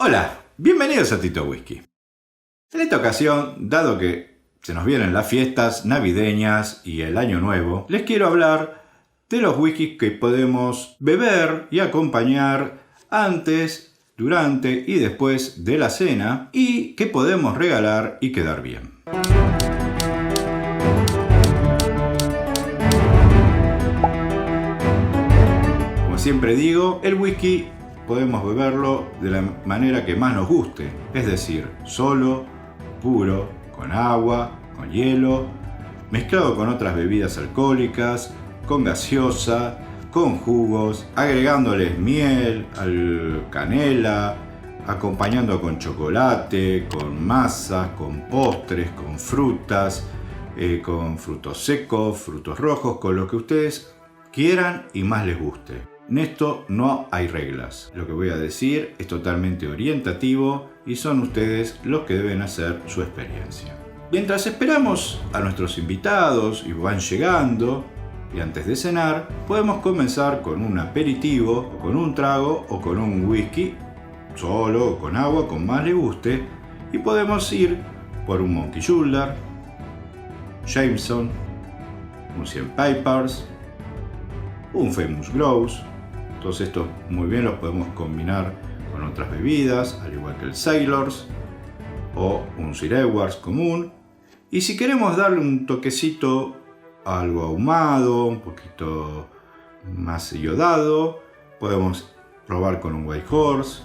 Hola, bienvenidos a Tito Whisky. En esta ocasión, dado que se nos vienen las fiestas navideñas y el año nuevo, les quiero hablar de los whiskies que podemos beber y acompañar antes, durante y después de la cena y que podemos regalar y quedar bien. Como siempre digo, el whisky podemos beberlo de la manera que más nos guste, es decir, solo, puro, con agua, con hielo, mezclado con otras bebidas alcohólicas, con gaseosa, con jugos, agregándoles miel, canela, acompañando con chocolate, con masas, con postres, con frutas, con frutos secos, frutos rojos, con lo que ustedes quieran y más les guste. En esto no hay reglas. Lo que voy a decir es totalmente orientativo y son ustedes los que deben hacer su experiencia. Mientras esperamos a nuestros invitados y van llegando, y antes de cenar, podemos comenzar con un aperitivo, o con un trago, o con un whisky, solo, o con agua, con más le guste, y podemos ir por un Monkey Shoulder, Jameson, un 100 Papers, un Famous Grouse. Todos estos muy bien los podemos combinar con otras bebidas, al igual que el Sailors o un Sir Edwards común. Y si queremos darle un toquecito a algo ahumado, un poquito más iodado, podemos probar con un White Horse,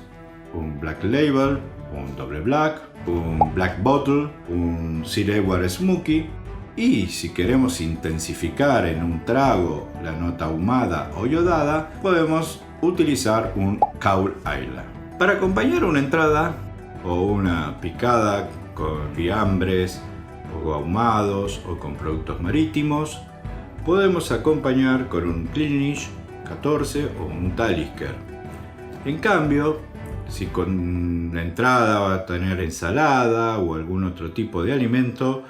un Black Label, un Double Black, un Black Bottle, un Sir Edwards Smoky. Y si queremos intensificar en un trago la nota ahumada o iodada, podemos utilizar un Caul Isla. Para acompañar una entrada o una picada con fiambres o ahumados o con productos marítimos, podemos acompañar con un Cleanish 14 o un Talisker. En cambio, si con la entrada va a tener ensalada o algún otro tipo de alimento,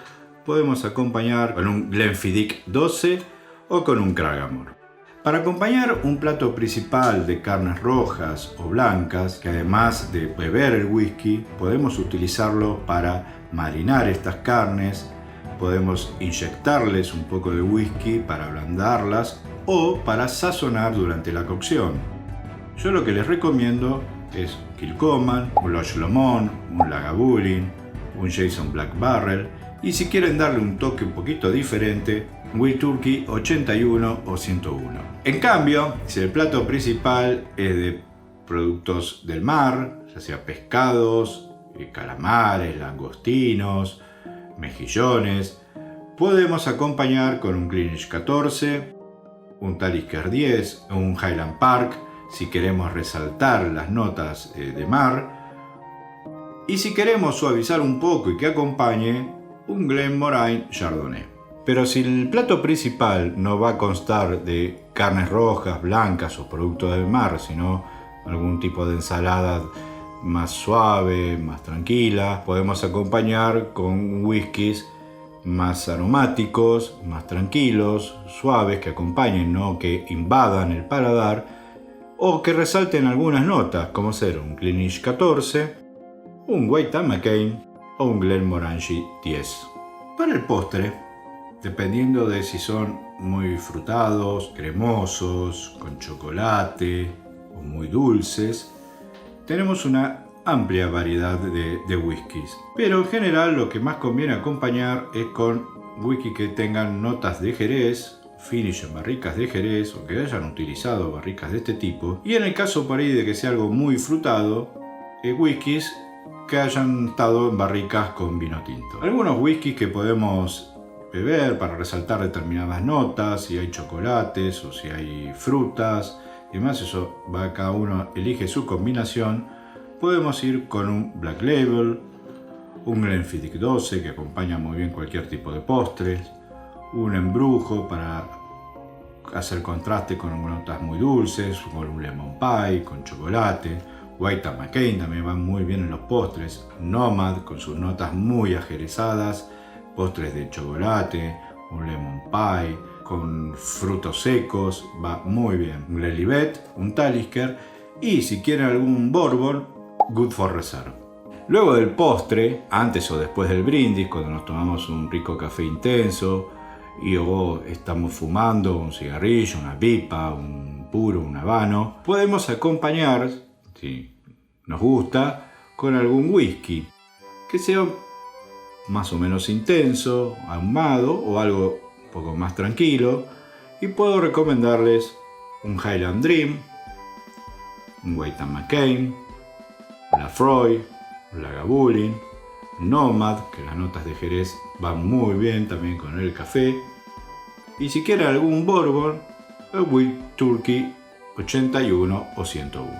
podemos acompañar con un Glenfiddich 12 o con un Craggamore. Para acompañar un plato principal de carnes rojas o blancas, que además de beber el whisky, podemos utilizarlo para marinar estas carnes, podemos inyectarles un poco de whisky para ablandarlas o para sazonar durante la cocción. Yo lo que les recomiendo es Kilchoman, un Loch Lomond, un Lagavulin, un Jason Black Barrel, y si quieren darle un toque un poquito diferente, Wild Turkey 81 o 101. En cambio, si el plato principal es de productos del mar, ya sea pescados, calamares, langostinos, mejillones, podemos acompañar con un Cleanish 14, un Talisker 10 o un Highland Park si queremos resaltar las notas de mar. Y si queremos suavizar un poco y que acompañe, un Glenmorangie Chardonnay. Pero si el plato principal no va a constar de carnes rojas, blancas o productos del mar, sino algún tipo de ensalada más suave, más tranquila, podemos acompañar con whiskies más aromáticos, más tranquilos, suaves, que acompañen, no que invadan el paladar, o que resalten algunas notas, como ser un Cleanish 14, un Weytang McCain o un Glenmorangie 10. Para el postre, dependiendo de si son muy frutados, cremosos, con chocolate o muy dulces, tenemos una amplia variedad de whiskies. Pero en general lo que más conviene acompañar es con whisky que tengan notas de Jerez, finish en barricas de Jerez o que hayan utilizado barricas de este tipo. Y en el caso por ahí de que sea algo muy frutado, whiskies que hayan estado en barricas con vino tinto. Algunos whiskies que podemos beber para resaltar determinadas notas, si hay chocolates o si hay frutas y demás, eso va, cada uno elige su combinación. Podemos ir con un Black Label, un Glenfiddich 12 que acompaña muy bien cualquier tipo de postres, un embrujo para hacer contraste con notas muy dulces, con un lemon pie, con chocolate. Weytang McCain también va muy bien en los postres. Nomad con sus notas muy ajerezadas, postres de chocolate, un lemon pie con frutos secos, va muy bien. Un Lilibet, un Talisker, y si quieren algún bourbon, Good for Reserve. Luego del postre, antes o después del brindis, cuando nos tomamos un rico café intenso y o estamos fumando un cigarrillo, una pipa, un puro, un habano, podemos acompañar, si nos gusta, con algún whisky que sea más o menos intenso, ahumado o algo un poco más tranquilo, y puedo recomendarles un Highland Dream, un Weyton McCain, Lafroy, Lagavulin, Nomad, que las notas de Jerez van muy bien también con el café, y si quieren algún Bourbon, el Wild Turkey 81 o 101.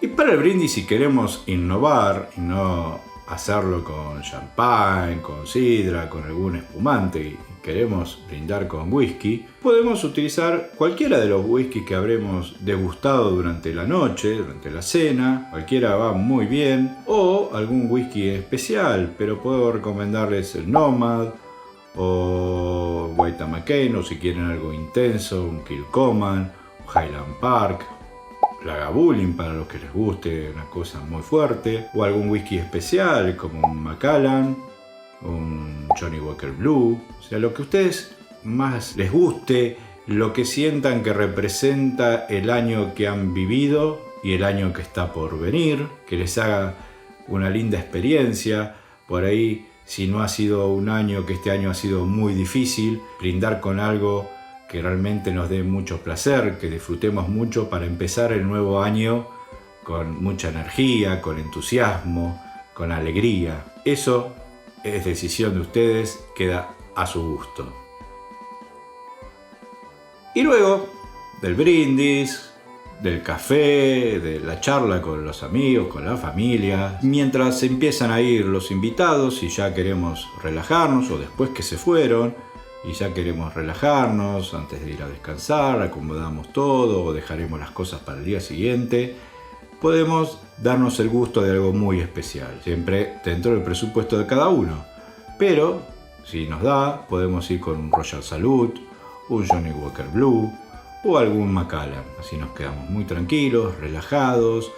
Y para el brindis, si queremos innovar y no hacerlo con champán, con sidra, con algún espumante y queremos brindar con whisky, podemos utilizar cualquiera de los whiskies que habremos degustado durante la noche, durante la cena. Cualquiera va muy bien, o algún whisky especial, pero puedo recomendarles el Nomad o Weyton McCain, o si quieren algo intenso, un Kilchoman, un Highland Park, Lagavulin para los que les guste una cosa muy fuerte, o algún whisky especial como un Macallan, un Johnny Walker Blue, o sea, lo que a ustedes más les guste, lo que sientan que representa el año que han vivido y el año que está por venir, que les haga una linda experiencia. Por ahí, si no ha sido un año, que este año ha sido muy difícil, brindar con algo que realmente nos dé mucho placer, que disfrutemos mucho para empezar el nuevo año con mucha energía, con entusiasmo, con alegría. Eso es decisión de ustedes, queda a su gusto. Y luego del brindis, del café, de la charla con los amigos, con la familia, mientras empiezan a ir los invitados y ya queremos relajarnos, o después que se fueron y ya queremos relajarnos antes de ir a descansar, acomodamos todo o dejaremos las cosas para el día siguiente, podemos darnos el gusto de algo muy especial, siempre dentro del presupuesto de cada uno. Pero, si nos da, podemos ir con un Royal Salute, un Johnny Walker Blue o algún Macallan. Así nos quedamos muy tranquilos, relajados,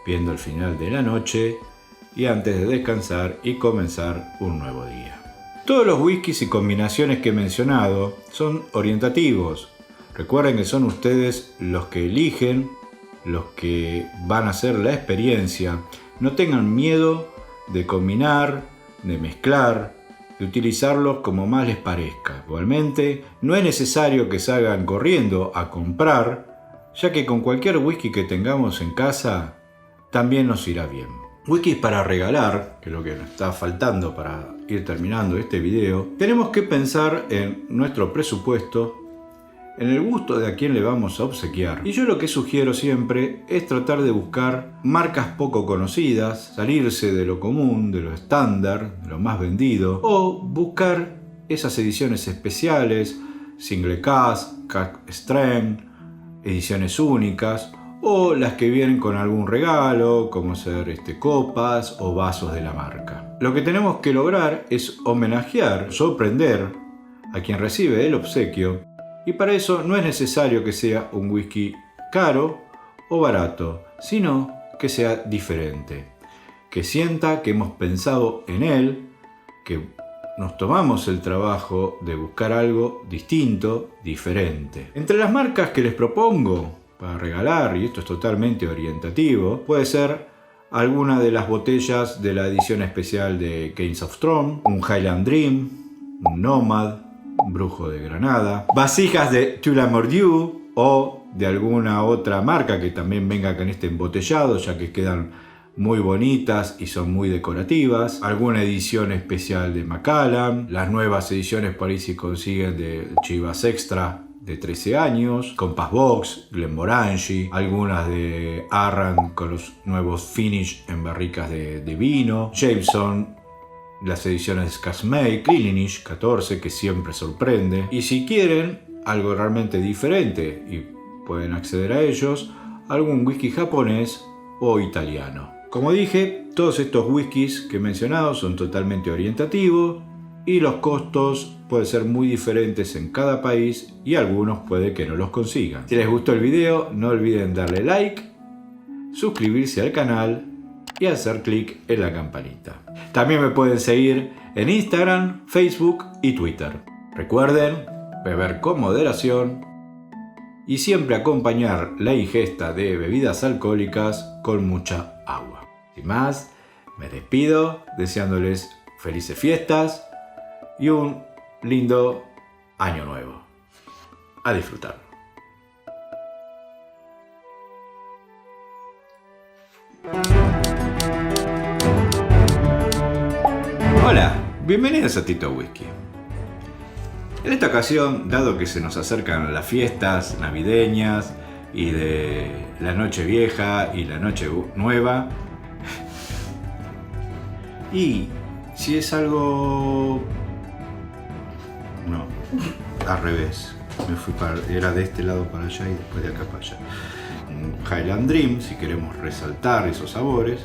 viendo el final de la noche y antes de descansar y comenzar un nuevo día. Todos los whiskies y combinaciones que he mencionado son orientativos. Recuerden que son ustedes los que eligen, los que van a hacer la experiencia. No tengan miedo de combinar, de mezclar, de utilizarlos como más les parezca. Igualmente, no es necesario que salgan corriendo a comprar, ya que con cualquier whisky que tengamos en casa también nos irá bien. Whiskies para regalar, que es lo que nos está faltando para ir terminando este video, tenemos que pensar en nuestro presupuesto, en el gusto de a quién le vamos a obsequiar. Y yo lo que sugiero siempre es tratar de buscar marcas poco conocidas, salirse de lo común, de lo estándar, de lo más vendido, o buscar esas ediciones especiales, single cask, cask strength, ediciones únicas, o las que vienen con algún regalo, como ser copas o vasos de la marca. Lo que tenemos que lograr es homenajear, sorprender a quien recibe el obsequio, y para eso no es necesario que sea un whisky caro o barato, sino que sea diferente, que sienta que hemos pensado en él, que nos tomamos el trabajo de buscar algo distinto, diferente. Entre las marcas que les propongo para regalar, y esto es totalmente orientativo, puede ser alguna de las botellas de la edición especial de Kings of Strong, un Highland Dream, un Nomad, un Brujo de Granada, vasijas de Tullamore o de alguna otra marca que también venga con este embotellado, ya que quedan muy bonitas y son muy decorativas, alguna edición especial de Macallan, las nuevas ediciones por ahí si consiguen de Chivas Extra de 13 años, Compass Box, Glenmorangie, algunas de Arran con los nuevos finish en barricas de vino, Jameson, las ediciones de Caskmail, Cleaninish 14 que siempre sorprende, y si quieren algo realmente diferente y pueden acceder a ellos, algún whisky japonés o italiano. Como dije, todos estos whiskies que he mencionado son totalmente orientativos y los costos pueden ser muy diferentes en cada país y algunos puede que no los consigan. Si les gustó el video, no olviden darle like, suscribirse al canal y hacer clic en la campanita. También me pueden seguir en Instagram, Facebook y Twitter. Recuerden beber con moderación y siempre acompañar la ingesta de bebidas alcohólicas con mucha agua. Sin más, me despido deseándoles felices fiestas y un lindo año nuevo. A disfrutar. Hola, bienvenidos a Tito Whisky. En esta ocasión, dado que se nos acercan las fiestas navideñas y de la noche vieja y la noche nueva, y si es algo... no, al revés, era de este lado para allá y después de acá para allá. Highland Dream, si queremos resaltar esos sabores.